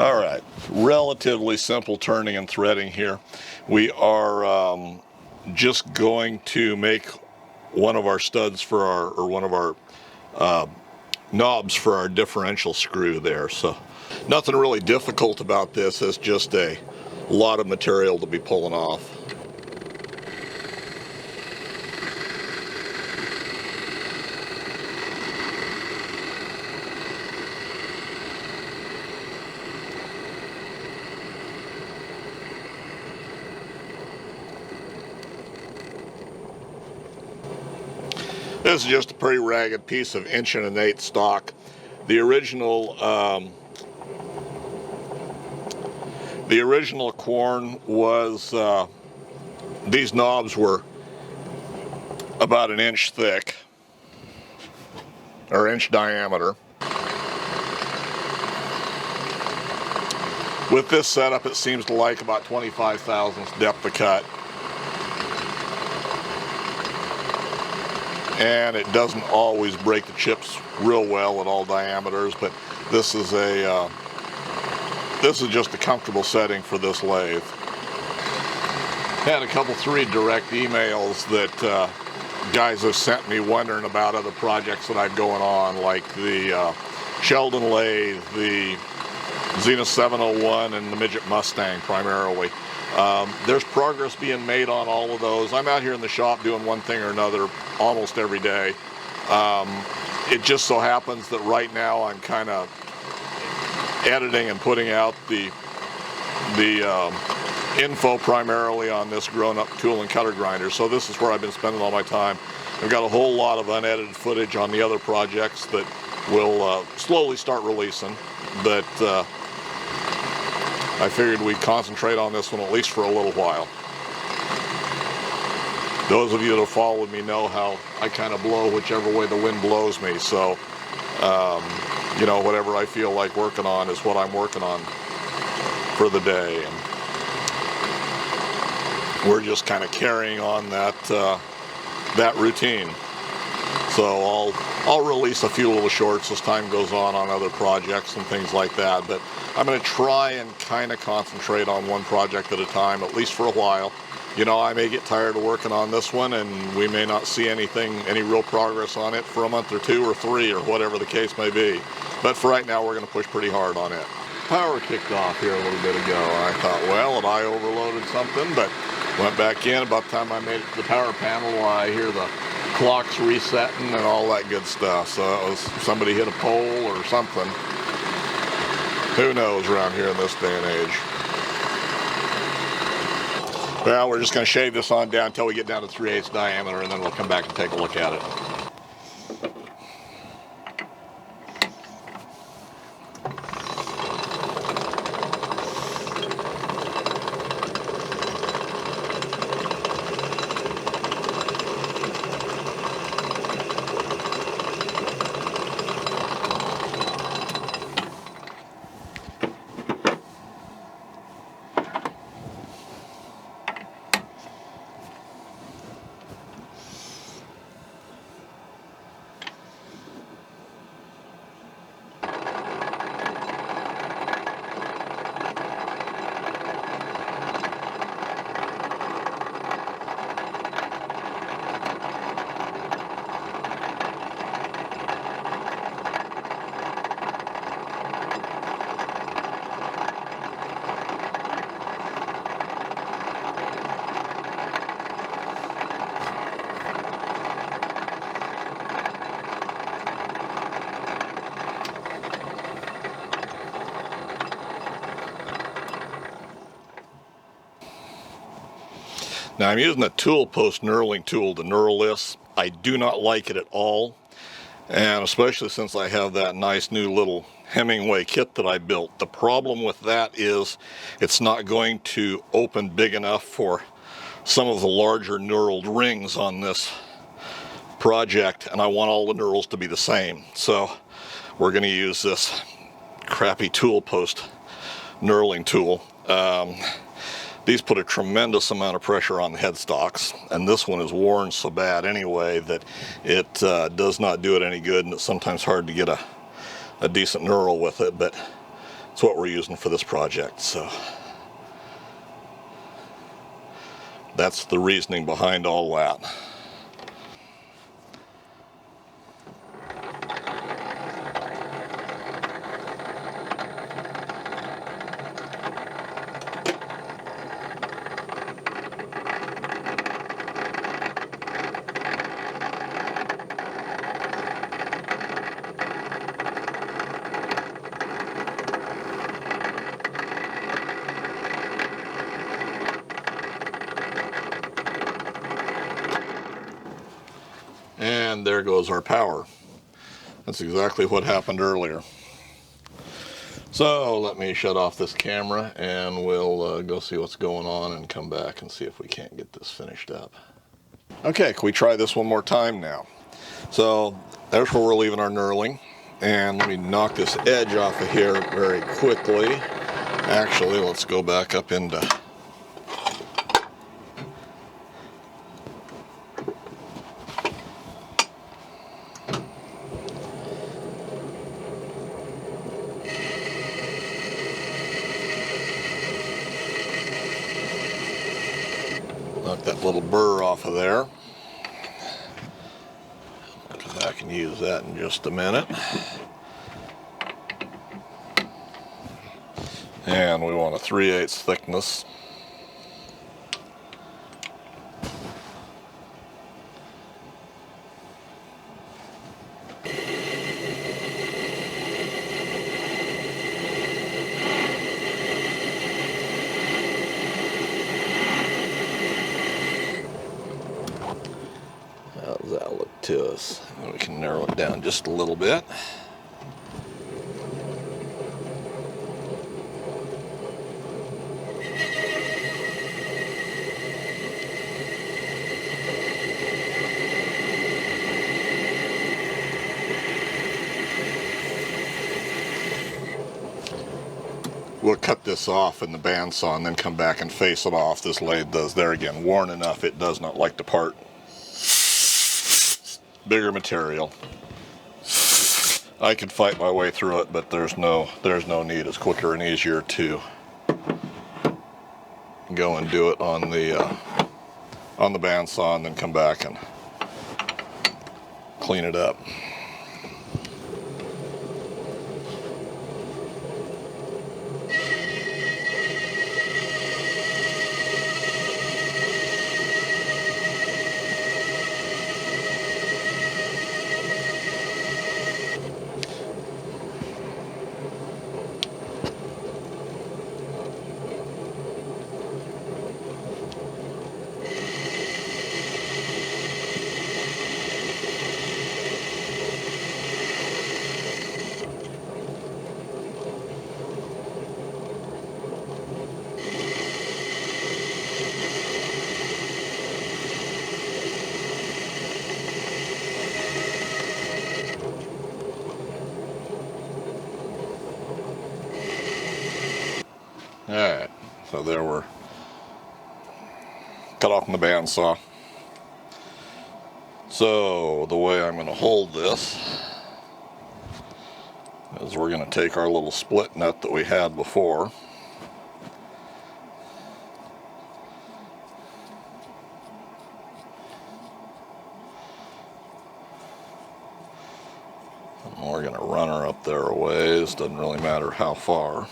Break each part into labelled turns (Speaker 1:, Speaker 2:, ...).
Speaker 1: All right, relatively simple turning and threading here. We are just going to make one of our studs for our, or one of our knobs for our differential screw there. So nothing really difficult about this. It's just a lot of material to be pulling off. This is just a pretty ragged piece of 1 1/8 inch stock. The original Quorn was, these knobs were about 1 inch thick, or inch diameter. With this setup, it seems to like about 25 thousandths depth of cut. And it doesn't always break the chips real well at all diameters, but this is just a comfortable setting for this lathe. Had a couple 3 direct emails that guys have sent me wondering about other projects that I've going on, like the Sheldon lathe, the Zenith 701, and the Midget Mustang primarily. There's progress being made on all of those. I'm out here in the shop doing one thing or another almost every day. It just so happens that right now I'm kind of editing and putting out the info primarily on this grown-up tool and cutter grinder. So this is where I've been spending all my time. I've got a whole lot of unedited footage on the other projects that will slowly start releasing, but I figured we'd concentrate on this one at least for a little while. Those of you that have followed me know how I kind of blow whichever way the wind blows me. So, you know, whatever I feel like working on is what I'm working on for the day. And we're just kind of carrying on that that routine. So I'll release a few little shorts as time goes on other projects and things like that. But I'm going to try and kind of concentrate on one project at a time, at least for a while. You know, I may get tired of working on this one and we may not see any real progress on it for a month or 2 or 3 or whatever the case may be. But for right now, we're going to push pretty hard on it. Power kicked off here a little bit ago. I thought, well, had I overloaded something? But went back in. About the time I made it to the power panel, I hear the clocks resetting and all that good stuff. So it was somebody hit a pole or something. Who knows around here in this day and age. Well, we're just going to shave this on down until we get down to 3/8 diameter, and then we'll come back and take a look at it. Now I'm using a tool post knurling tool to knurl this. I do not like it at all, and especially since I have that nice new little Hemingway kit that I built. The problem with that is it's not going to open big enough for some of the larger knurled rings on this project, and I want all the knurls to be the same. So we're going to use this crappy tool post knurling tool. These put a tremendous amount of pressure on the headstocks, and this one is worn so bad anyway that it does not do it any good, and it's sometimes hard to get a decent knurl with it. But It's what we're using for this project, so that's the reasoning behind all that. And there goes our power. That's exactly what happened earlier. So let me shut off this camera and we'll go see what's going on and come back and see if we can't get this finished up. Okay, can we try this one more time now? So there's where we're leaving our knurling. And let me knock this edge off of here very quickly. Actually, let's go back up into knock that little burr off of there. I'll come back and use that in just a minute. And we want a 3/8 thickness. How does that look to us? We can narrow it down just a little bit. We'll cut this off in the bandsaw and then come back and face it off. This lathe does, there again, worn enough, it does not like to part. Bigger material. I could fight my way through it, but there's no need. It's quicker and easier to go and do it on the bandsaw and then come back and clean it up. Alright, so there we're cut off in the bandsaw. So the way I'm going to hold this is we're going to take our little split nut that we had before. And we're going to run her up there a ways, doesn't really matter how far.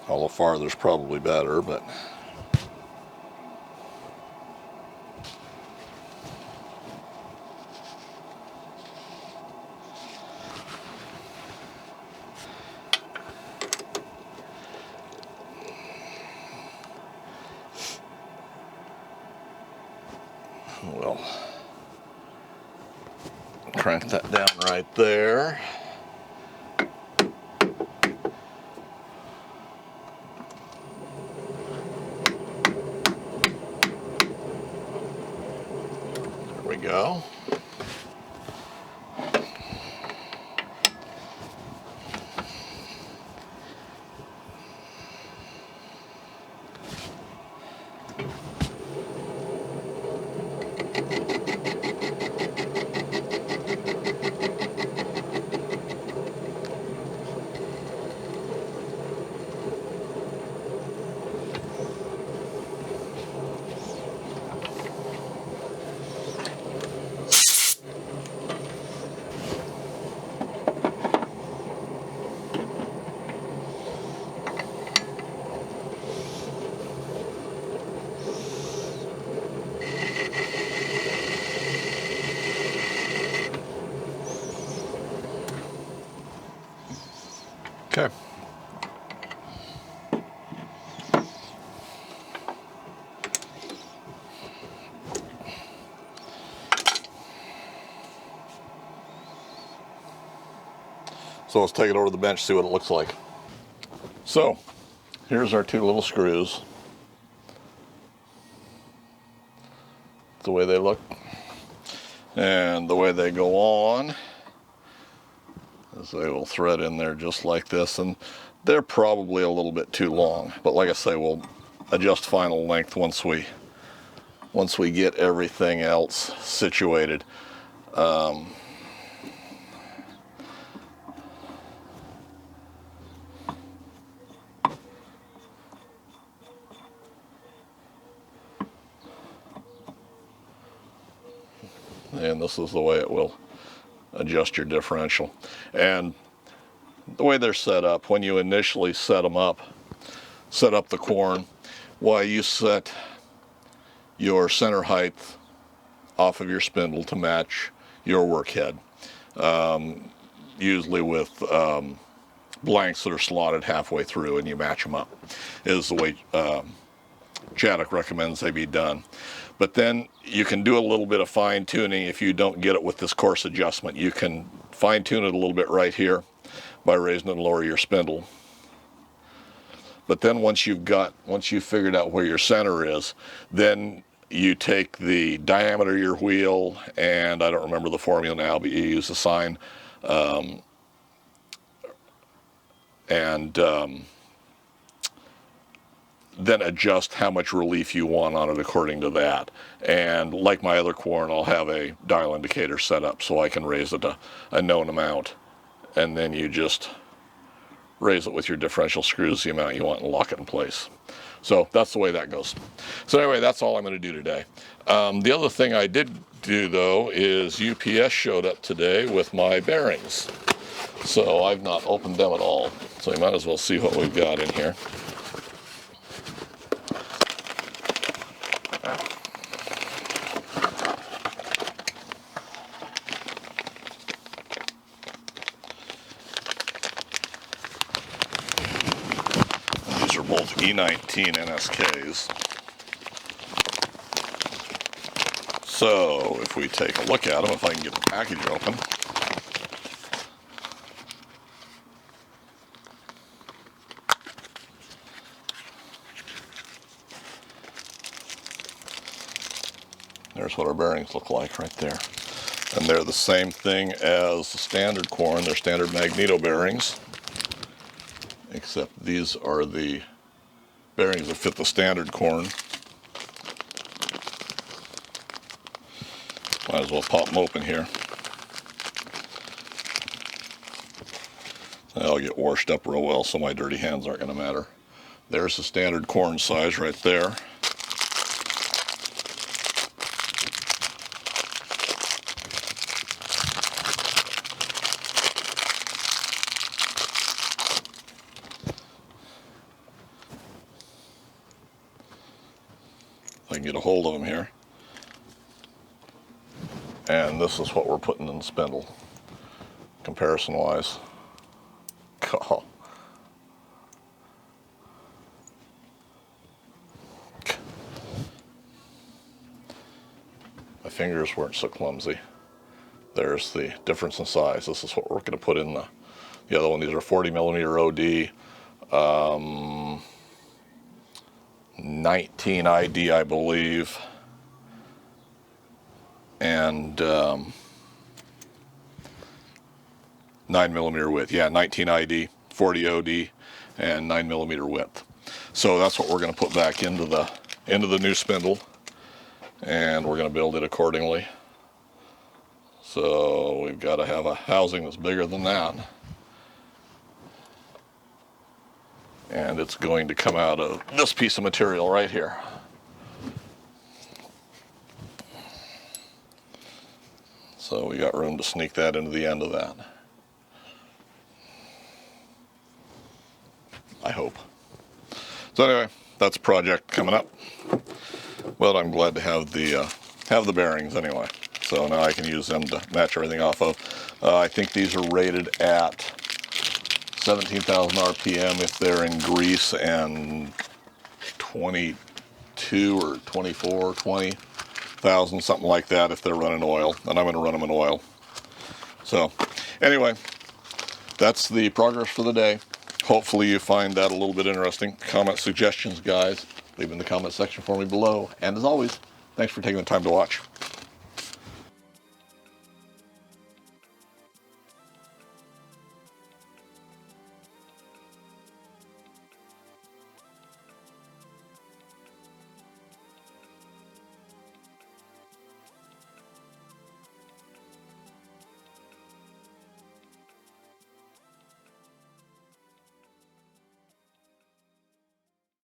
Speaker 1: A little farther is probably better, but we'll crank that down right there. Go. Okay. So let's take it over to the bench, see what it looks like. So here's our two little screws. That's the way they look. And the way they go on is they will thread in there just like this, and they're probably a little bit too long, but like I say, we'll adjust final length once we get everything else situated. And this is the way it will adjust your differential. And the way they're set up, when you initially set up the Quorn, why you set your center height off of your spindle to match your work head, usually with blanks that are slotted halfway through, and you match them up, is the way Chaddock recommends they be done. But then you can do a little bit of fine tuning if you don't get it with this coarse adjustment. You can fine tune it a little bit right here by raising and lower your spindle. But then once you've figured out where your center is, then you take the diameter of your wheel, and I don't remember the formula now, but you use the sine, then adjust how much relief you want on it according to that. And like my other Quorn, I'll have a dial indicator set up so I can raise it a known amount, and then you just raise it with your differential screws the amount you want and lock it in place. So that's the way that goes. So anyway, that's all I'm going to do today. The other thing I did do, though, is UPS showed up today with my bearings. So I've not opened them at all. So you might as well see what we've got in here. These are both E19 NSKs. So if we take a look at them, if I can get the package open. There's what our bearings look like right there. And they're the same thing as the standard Quorn. They're standard magneto bearings, except these are the bearings that fit the standard Quorn. Might as well pop them open here. They'll get washed up real well, so my dirty hands aren't going to matter. There's the standard Quorn size right there. I can get a hold of them here. And this is what we're putting in the spindle, comparison-wise. Oh. My fingers weren't so clumsy. There's the difference in size. This is what we're going to put in the other one. These are 40mm OD. 19 ID, I believe, and 9mm width. Yeah, 19 ID, 40 OD, and 9mm width. So that's what we're going to put back into the new spindle, and we're going to build it accordingly. So we've got to have a housing that's bigger than that. And it's going to come out of this piece of material right here. So we got room to sneak that into the end of that. I hope. So anyway, that's a project coming up. But I'm glad to have the bearings anyway. So now I can use them to match everything off of. I think these are rated at 17,000 RPM if they're in grease, and 22 or 24, 20,000, something like that if they're running oil. And I'm going to run them in oil. So anyway, that's the progress for the day. Hopefully you find that a little bit interesting. Comment suggestions, guys. Leave in the comment section for me below. And as always, thanks for taking the time to watch.